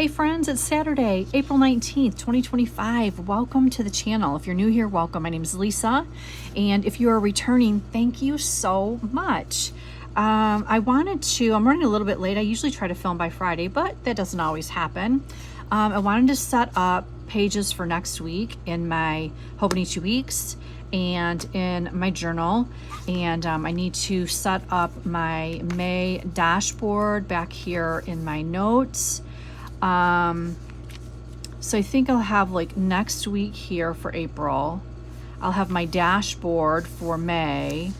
Hey friends, it's Saturday, April 19th, 2025. Welcome to the channel. If you're new here, welcome. My name is Lisa. And if you are returning, thank you so much. I'm running a little bit late. I usually try to film by Friday, but that doesn't always happen. I wanted to set up pages for next week in my Hobonichi weeks and in my journal. And I need to set up my May dashboard back here in my notes. So I think I'll have like next week here for April, I'll have my dashboard for May.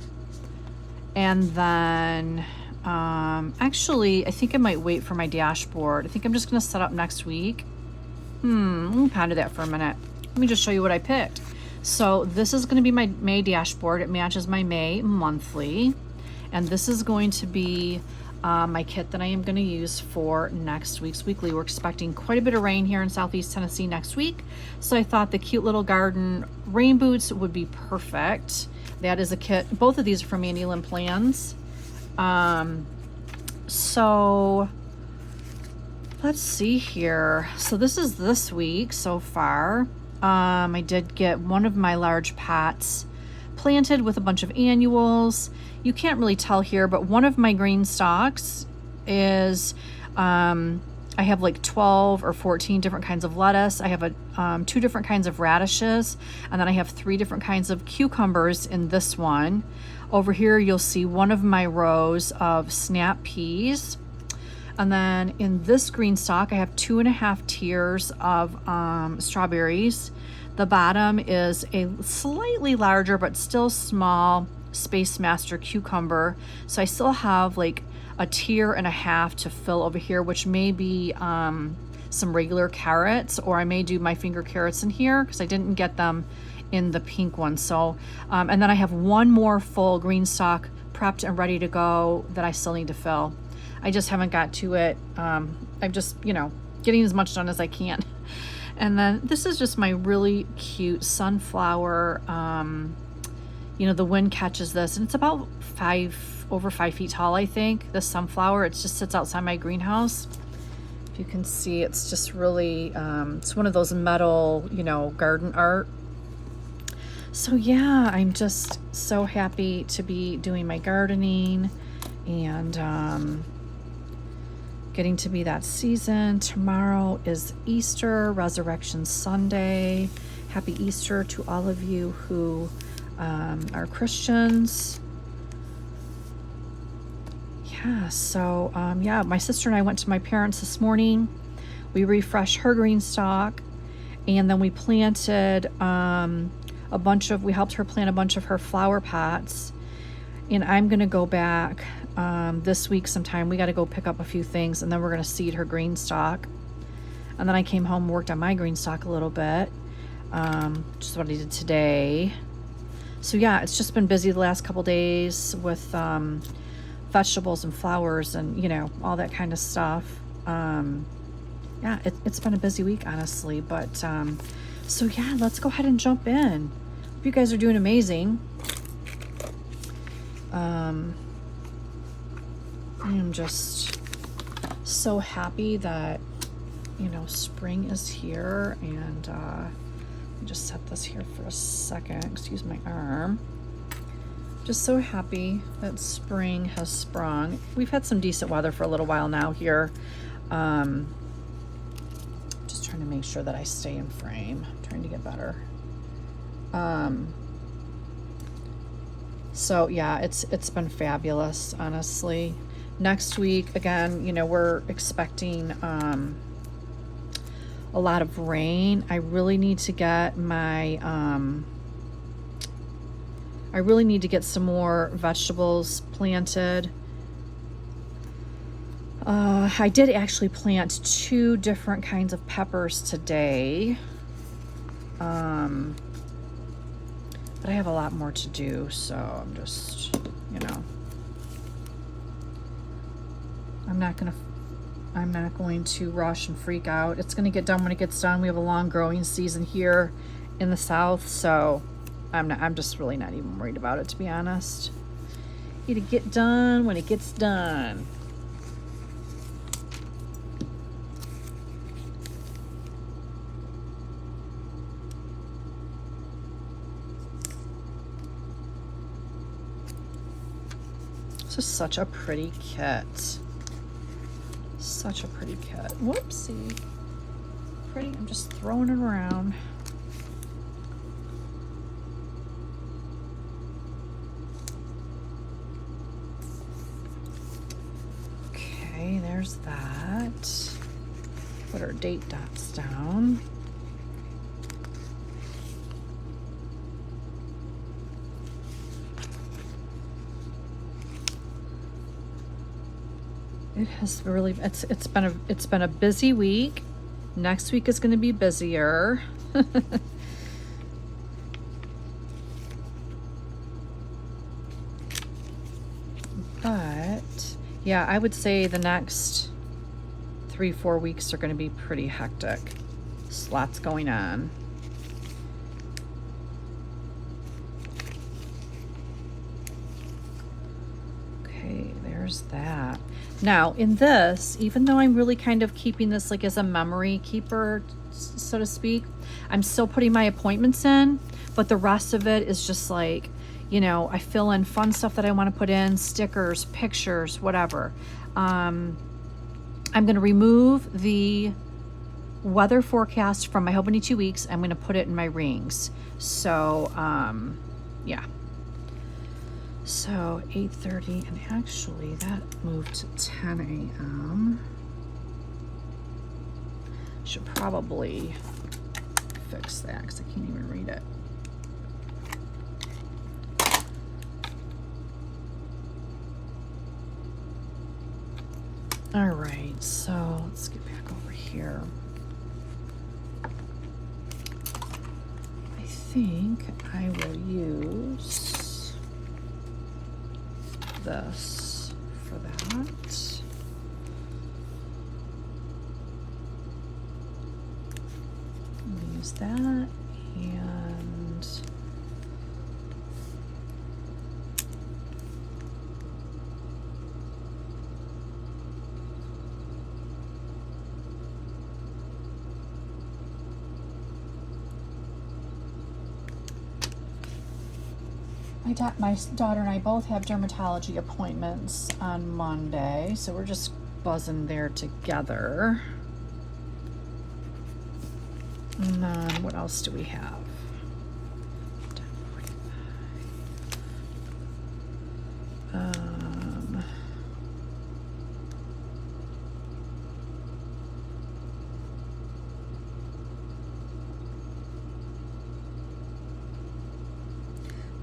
And then, actually, I think I might wait for my dashboard. I think I'm just going to set up next week. Let me ponder that for a minute. Let me just show you what I picked. So this is going to be my May dashboard. It matches my May monthly. And this is going to be my kit that I am going to use for next week's weekly. We're expecting quite a bit of rain here in Southeast Tennessee next week. So I thought the cute little garden rain boots would be perfect. That is a kit. Both of these are from Andy Lynn Plans. So let's see here. So this is this week so far. I did get one of my large pots planted with a bunch of annuals. You can't really tell here, but one of my green stalks is, I have like 12 or 14 different kinds of lettuce. I have 2 different kinds of radishes, and then I have 3 different kinds of cucumbers in this one. Over here, you'll see one of my rows of snap peas. And then in this green stalk, I have 2.5 tiers of strawberries. The bottom is a slightly larger, but still small Space Master cucumber. So I still have like a tier and a half to fill over here, which may be some regular carrots, or I may do my finger carrots in here because I didn't get them in the pink one. So, and then I have one more full green stalk prepped and ready to go that I still need to fill. I just haven't got to it. I'm just, getting as much done as I can. And then this is just my really cute sunflower. The wind catches this, and it's about over 5 feet tall, I think. This sunflower, it just sits outside my greenhouse. If you can see, it's just really, it's one of those metal, garden art. So yeah, I'm just so happy to be doing my gardening and getting to be that season. Tomorrow is Easter, Resurrection Sunday. Happy Easter to all of you who are Christians. Yeah, so my sister and I went to my parents this morning. We refreshed her green stalk, and then we planted we helped her plant a bunch of her flower pots. And I'm gonna go back this week sometime. We got to go pick up a few things, and then we're going to seed her green stalk. And then I came home and worked on my green stalk a little bit, which is what I did today. So yeah, it's just been busy the last couple days with vegetables and flowers and all that kind of stuff. It's been a busy week, honestly. But so yeah, let's go ahead and jump in. Hope you guys are doing amazing. I am just so happy that spring is here, and let me just set this here for a second. Excuse my arm. Just so happy that spring has sprung. We've had some decent weather for a little while now here. Just trying to make sure that I stay in frame. I'm trying to get better. So yeah, it's been fabulous, honestly. Next week, again, we're expecting a lot of rain. I really need to get some more vegetables planted. I did actually plant 2 different kinds of peppers today. But I have a lot more to do, so I'm just, I'm not going to rush and freak out. It's going to get done when it gets done. We have a long growing season here in the South, so I'm just really not even worried about it, to be honest. It'll get done when it gets done. Just such a pretty kit. Such a pretty kit. Whoopsie. Pretty, I'm just throwing it around. Okay, there's that. Put our date dots down. It has really, it's been a busy week. Next week is going to be busier. But yeah, I would say the next 3-4 weeks are going to be pretty hectic. There's lots going on. Okay, there's that. Now in this, even though I'm really kind of keeping this like as a memory keeper, so to speak, I'm still putting my appointments in, but the rest of it is just like, you know, I fill in fun stuff that I want to put in, stickers, pictures, whatever. I'm going to remove the weather forecast from my Hobonichi weeks. I'm going to put it in my rings. So, yeah. So 8:30, and actually that moved to 10 a.m. Should probably fix that because I can't even read it. All right, so let's get back over here. I think I will use this for that. Use that, and my daughter and I both have dermatology appointments on Monday, so we're just buzzing there together. And then what else do we have?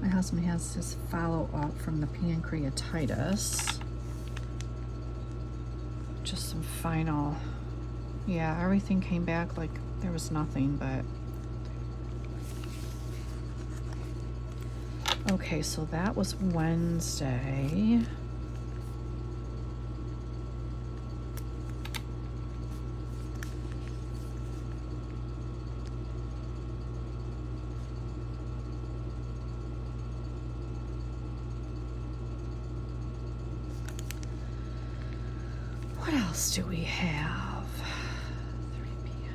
My husband has his follow-up from the pancreatitis. Just some final, yeah, everything came back like there was nothing, but okay, so that was Wednesday. What else do we have? 3 p.m.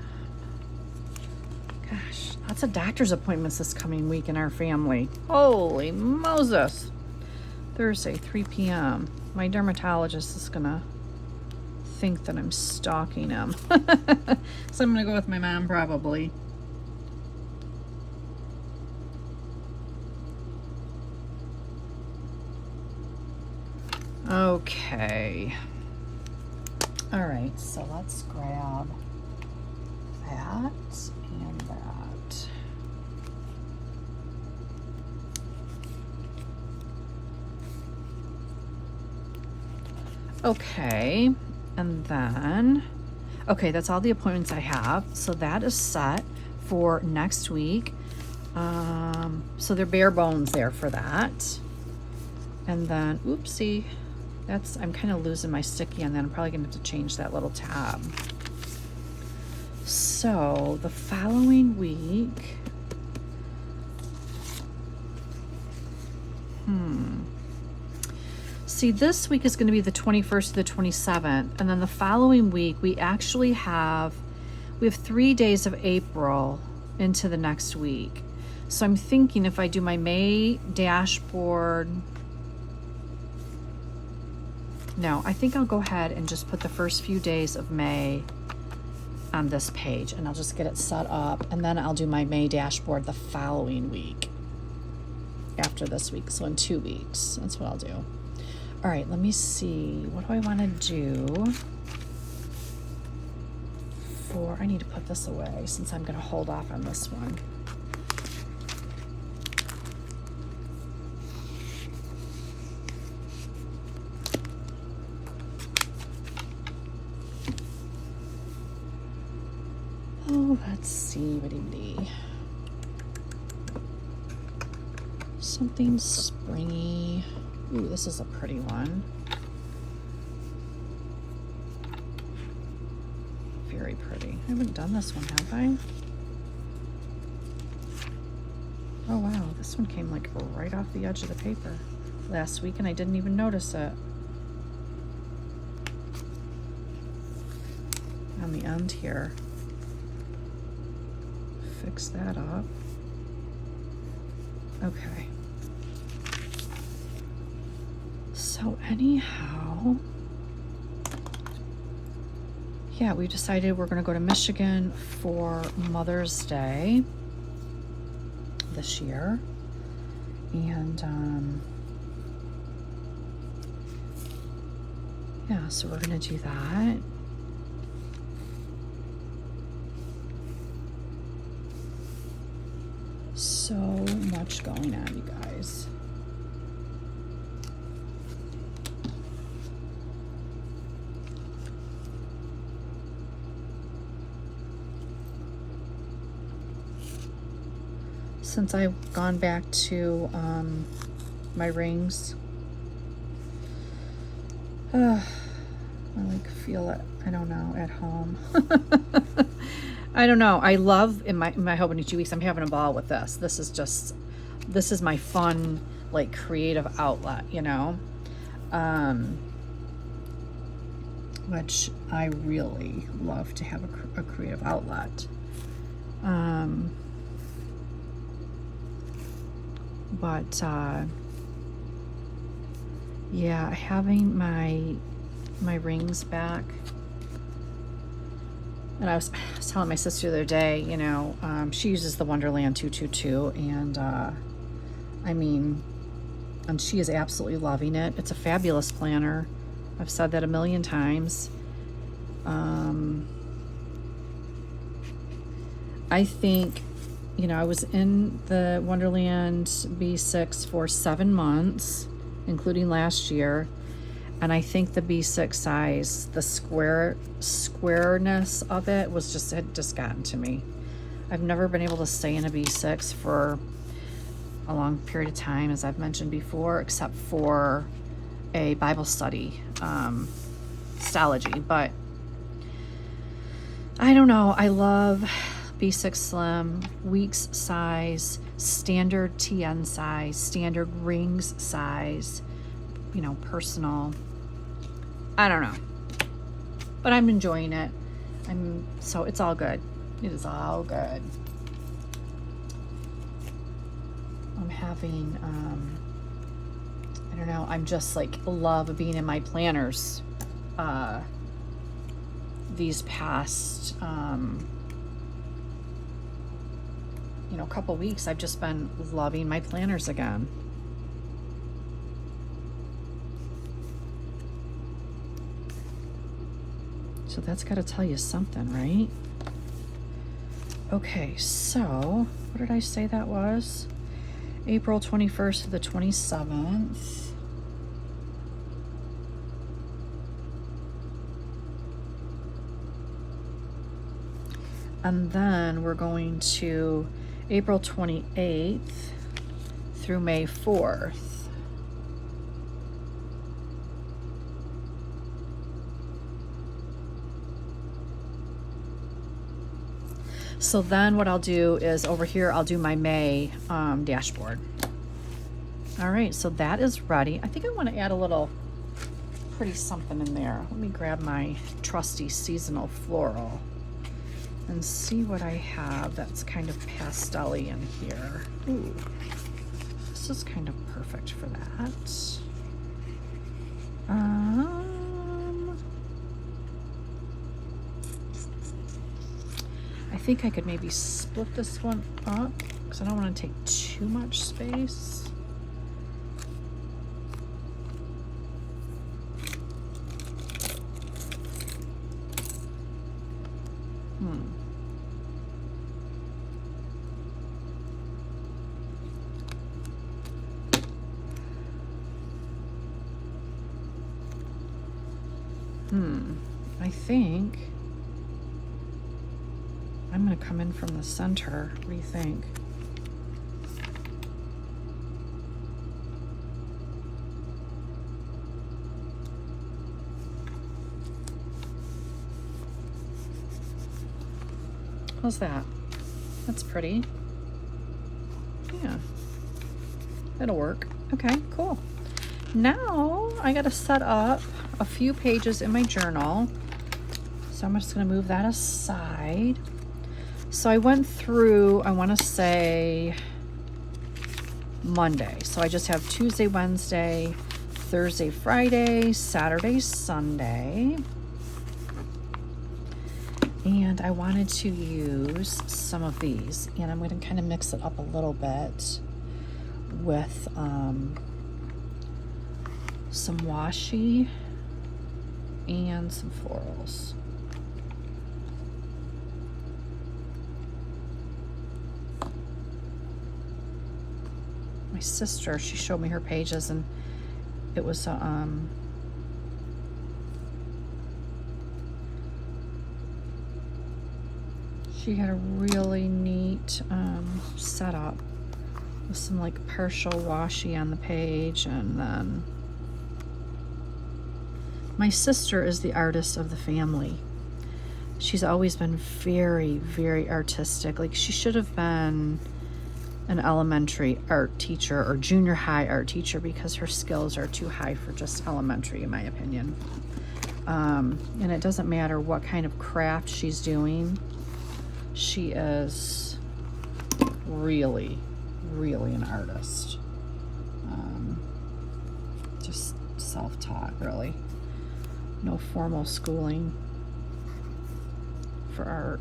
Gosh, lots of doctor's appointments this coming week in our family. Holy Moses. Thursday, 3 p.m. My dermatologist is gonna think that I'm stalking him. So I'm gonna go with my mom probably. Okay. All right, so let's grab that and that. Okay, and then, okay, that's all the appointments I have. So that is set for next week. So they're bare bones there for that. And then, oopsie. I'm kind of losing my sticky, and then I'm probably going to have to change that little tab. So the following week, see, this week is going to be the 21st to the 27th, and then the following week we actually have 3 days of April into the next week. So I'm thinking if I do my May dashboard, No, I think I'll go ahead and just put the first few days of May on this page, and I'll just get it set up, and then I'll do my May dashboard the following week after this week. So in 2 weeks, that's what I'll do. All right, let me see. What do I want to do? I need to put this away since I'm going to hold off on this one. Oh, let's see. Something springy. Ooh, this is a pretty one. Very pretty. I haven't done this one, have I? Oh wow, this one came like right off the edge of the paper last week and I didn't even notice it. On the end here. Fix that up. Okay. So anyhow, yeah, we decided we're going to go to Michigan for Mother's Day this year. And yeah, so we're going to do that. So much going on, you guys. Since I've gone back to my rings, I like feel it, I don't know, at home. I don't know. I love in my Hobonichi weeks, I'm having a ball with this. This is my fun, like, creative outlet, you know, which I really love to have a creative outlet. But yeah, having my rings back. And I was telling my sister the other day, you know, she uses the Wonderland 222, and I mean, and she is absolutely loving it. It's a fabulous planner. I've said that a million times. I think, you know, I was in the Wonderland B6 for 7 months, including last year. And I think the B6 size, the squareness of it had just gotten to me. I've never been able to stay in a B6 for a long period of time, as I've mentioned before, except for a Bible study, Stology. But I don't know. I love B6 Slim, weeks size, standard TN size, standard rings size, you know, personal. I don't know, but I'm enjoying it. So it's all good. It is all good. I'm having, I don't know, I'm just like love being in my planners, these past, you know, couple weeks. I've just been loving my planners again. So that's got to tell you something, right? Okay, so what did I say that was? April 21st to the 27th. And then we're going to April 28th through May 4th. So then what I'll do is over here, I'll do my May dashboard. All right, so that is ready. I think I want to add a little pretty something in there. Let me grab my trusty seasonal floral and see what I have that's kind of pastel-y in here. Ooh, this is kind of perfect for that. I think I could maybe split this one up because I don't want to take too much space. I think I'm going to come in from the center. What do you think? How's that? That's pretty. Yeah, it'll work. Okay, cool. Now I got to set up a few pages in my journal. So I'm just going to move that aside. So I went through, I want to say Monday. So I just have Tuesday, Wednesday, Thursday, Friday, Saturday, Sunday. And I wanted to use some of these. And I'm going to kind of mix it up a little bit with some washi and some florals. My sister, she showed me her pages, and it was she had a really neat setup with some like partial washi on the page. And then my sister is the artist of the family. She's always been very, very artistic. Like, she should have been an elementary art teacher or junior high art teacher because her skills are too high for just elementary, in my opinion. And it doesn't matter what kind of craft she's doing. She is really, really an artist. Just self-taught, really. No formal schooling for art.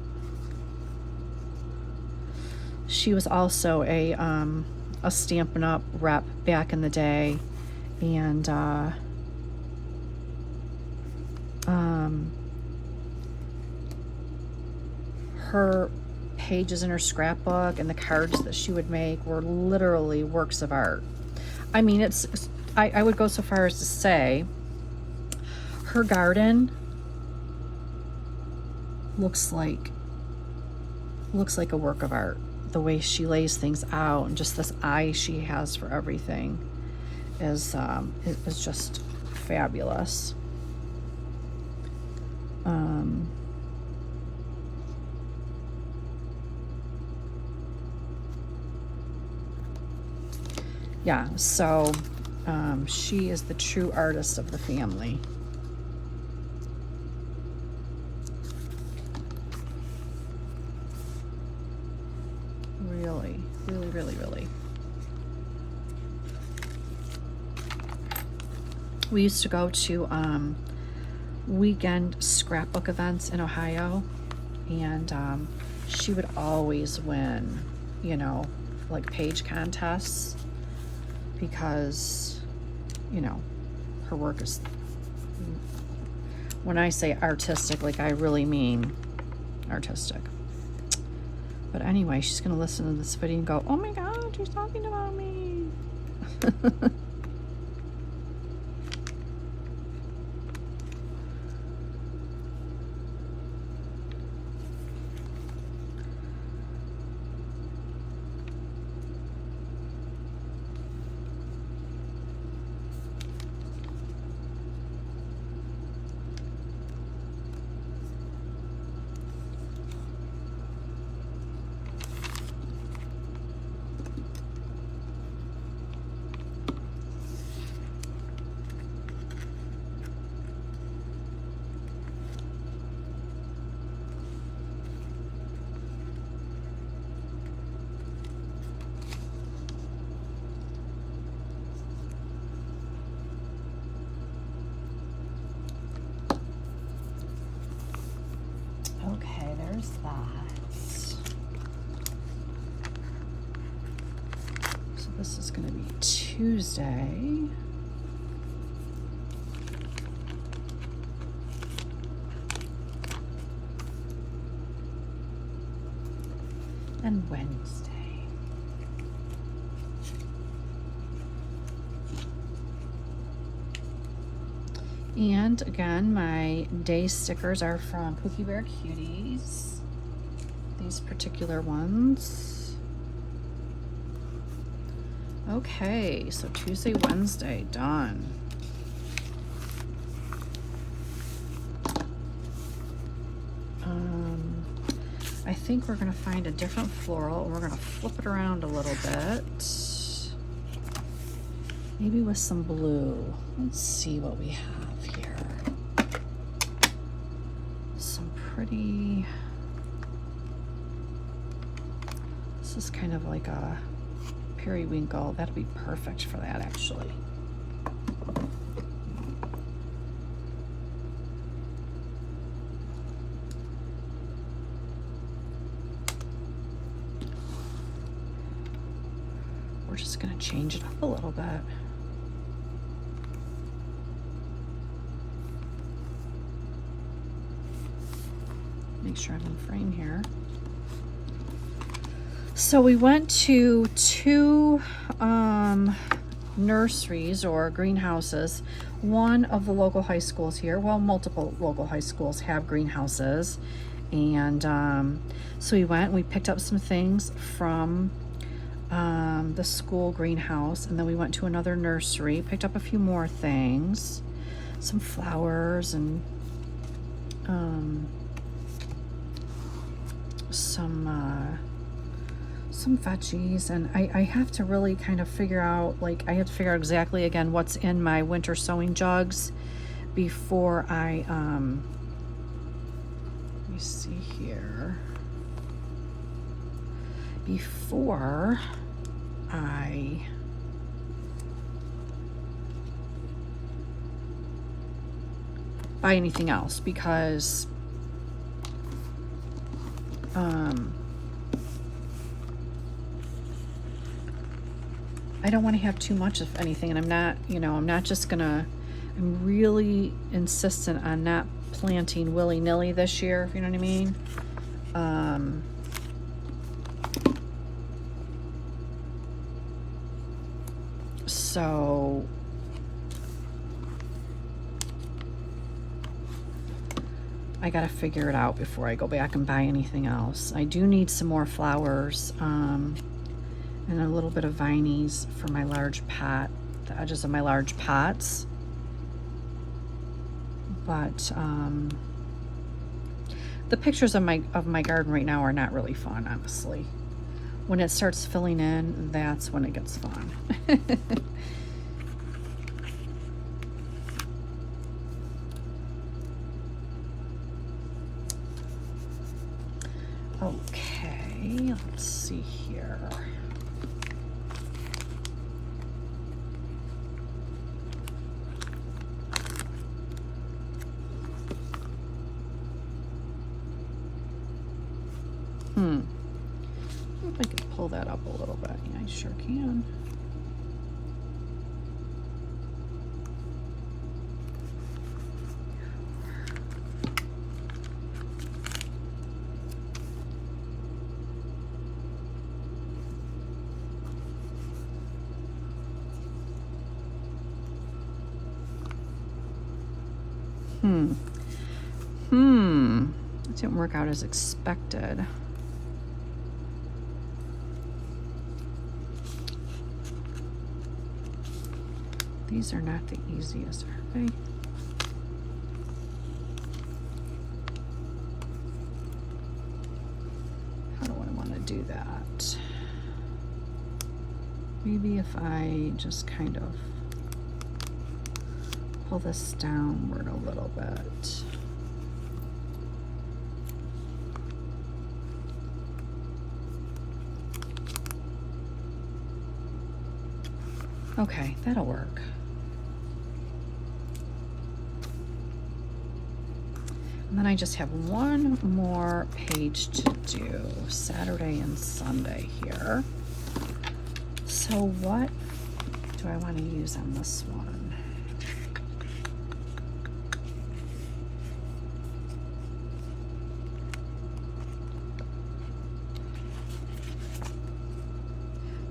She was also a Stampin' Up! Rep back in the day, and her pages in her scrapbook and the cards that she would make were literally works of art. I mean, I would go so far as to say her garden looks like a work of art. The way she lays things out and just this eye she has for everything is just fabulous. Yeah, so she is the true artist of the family. Really, really, really, really. We used to go to weekend scrapbook events in Ohio, and she would always win, you know, like page contests, because, you know, her work is, when I say artistic, like I really mean artistic. But anyway, she's going to listen to this video and go, oh my God, she's talking about me. there's that. So this is going to be Tuesday. And Wednesday. And again, my day stickers are from Pookie Bear Cuties. These particular ones. Okay, so Tuesday, Wednesday, done. I think we're gonna find a different floral and we're gonna flip it around a little bit. Maybe with some blue. Let's see what we have here. Some pretty, this is kind of like a periwinkle. That'll be perfect for that actually. We're just gonna change it up a little bit. Make sure I'm in frame here. So we went to two nurseries or greenhouses. One of the local high schools here, well, multiple local high schools have greenhouses. And so we went and we picked up some things from the school greenhouse, and then we went to another nursery, picked up a few more things, some flowers and some veggies. And I have to really kind of figure out, like, I have to figure out exactly again what's in my winter sewing jugs before I let me see here, before I buy anything else, because I don't want to have too much of anything, and I'm not, I'm not just gonna, I'm really insistent on not planting willy-nilly this year, if you know what I mean. So I gotta figure it out before I go back and buy anything else. I do need some more flowers and a little bit of vinies for my large pot, the edges of my large pots. But the pictures of my garden right now are not really fun, honestly. When it starts filling in, that's when it gets fun. Okay, let's see here. If I could pull that up a little bit. Yeah, I sure can. It didn't work out as expected. These are not the easiest, are they? How do I want to do that? Maybe if I just kind of pull this downward a little bit. Okay, that'll work. And then I just have one more page to do, Saturday and Sunday here. So what do I want to use on this one?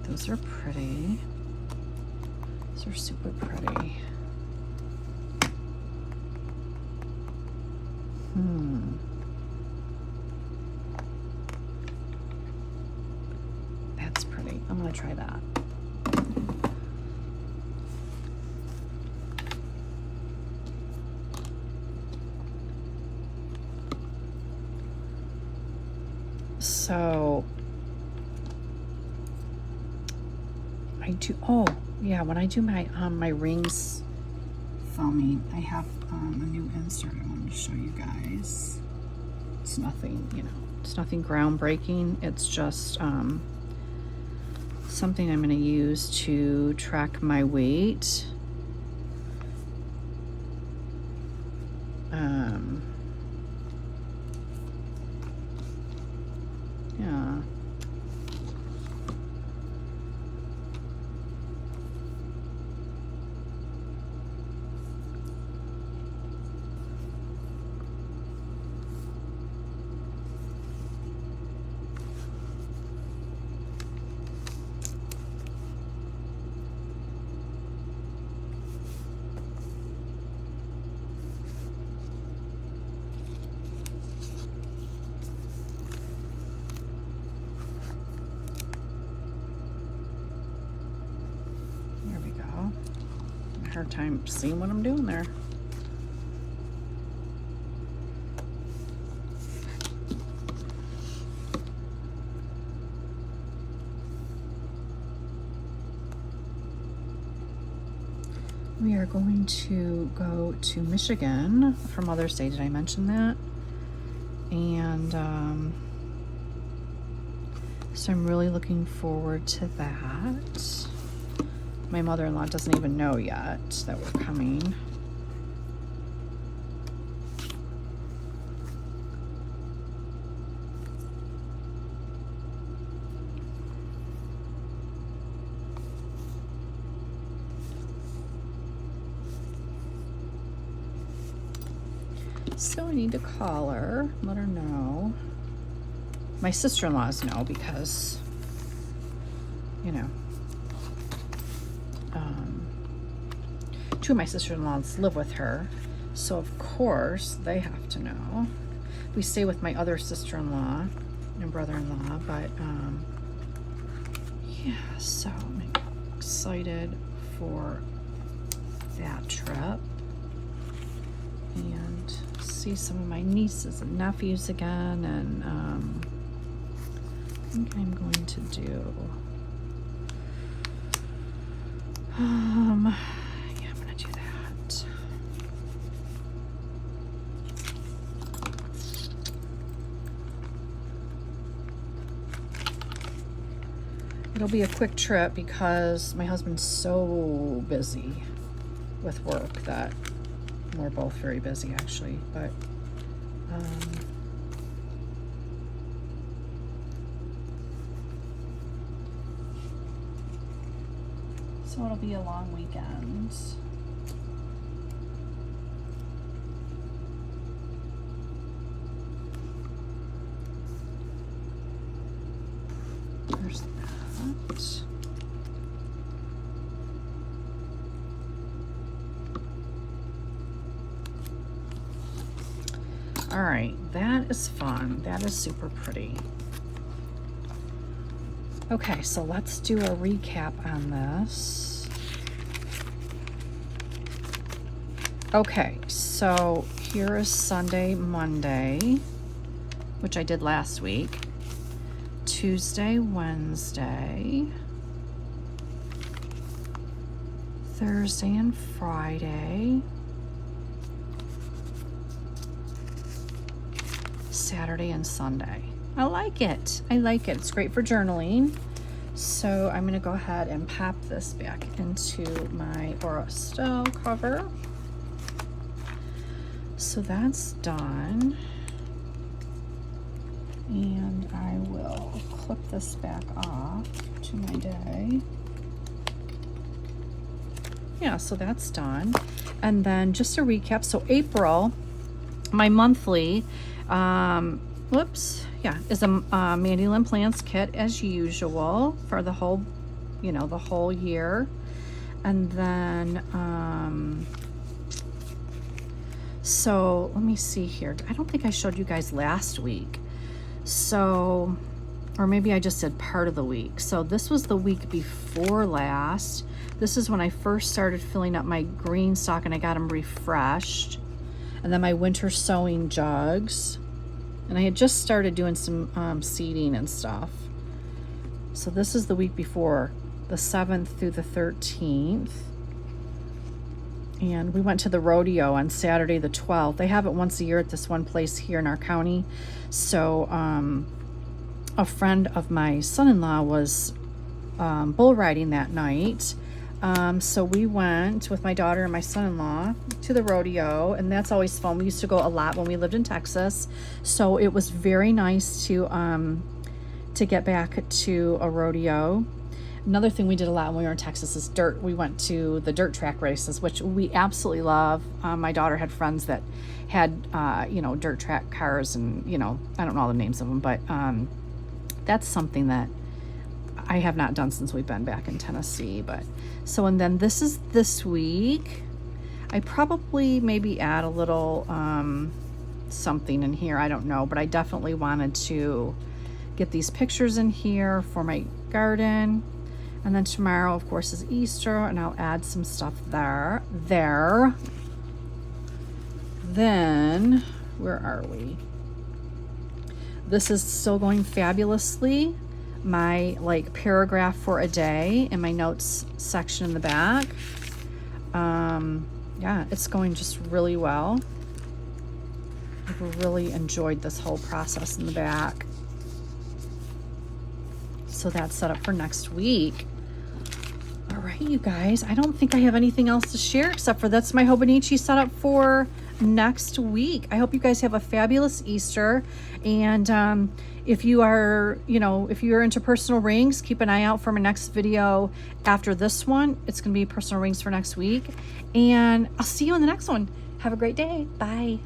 Those are pretty. Those are super pretty. That's pretty. I'm going to try that. So I do, oh yeah, when I do my my rings filming, I have a new insert I wanted to show you guys. It's nothing, you know, it's nothing groundbreaking. It's just something I'm going to use to track my weight. Yeah. Hard time seeing what I'm doing there. We are going to go to Michigan for Mother's Day. Did I mention that? And so I'm really looking forward to that. My mother-in-law doesn't even know yet that we're coming. So I need to call her, let her know. My sister-in-laws know because, you know, two of my sister-in-laws live with her, so of course they have to know. We stay with my other sister-in-law and brother-in-law, but yeah, so I'm excited for that trip and see some of my nieces and nephews again. And I think I'm going to do it'll be a quick trip because my husband's so busy with work that we're both very busy actually, but so it'll be a long weekend. There's that. All right, that is fun. That is super pretty. Okay, so let's do a recap on this. Okay, so here is Sunday, Monday, which I did last week. Tuesday, Wednesday, Thursday and Friday, Saturday and Sunday. I like it. I like it. It's great for journaling. So I'm going to go ahead and pop this back into my Aura Style cover. So that's done. And I will clip this back off to my day. Yeah, so that's done. And then just a recap. So April, my monthly, is a Mandy Lynn Plans kit as usual for the whole, the whole year. And then, so let me see here. I don't think I showed you guys last week. So, or maybe I just did part of the week. So this was the week before last. This is when I first started filling up my green stock and I got them refreshed. And then my winter sowing jugs. And I had just started doing some seeding and stuff. So this is the week before, the 7th through the 13th. And we went to the rodeo on Saturday the 12th. They have it once a year at this one place here in our county. So a friend of my son-in-law was bull riding that night. So we went with my daughter and my son-in-law to the rodeo, and that's always fun. We used to go a lot when we lived in Texas. So it was very nice to get back to a rodeo. Another thing we did a lot when we were in Texas is dirt. We went to the dirt track races, which we absolutely love. My daughter had friends that had, dirt track cars, and, I don't know all the names of them, but that's something that I have not done since we've been back in Tennessee. But so, and then this is this week. I probably maybe add a little something in here. I don't know, but I definitely wanted to get these pictures in here for my garden. And then tomorrow, of course, is Easter, and I'll add some stuff there. Then, where are we? This is still going fabulously. My paragraph for a day in my notes section in the back. Yeah, it's going just really well. I've really enjoyed this whole process in the back. So that's set up for next week. All right, you guys, I don't think I have anything else to share except for that's my Hobonichi setup for next week. I hope you guys have a fabulous Easter. And if you are, if you're into personal rings, keep an eye out for my next video after this one. It's going to be personal rings for next week. And I'll see you in the next one. Have a great day. Bye.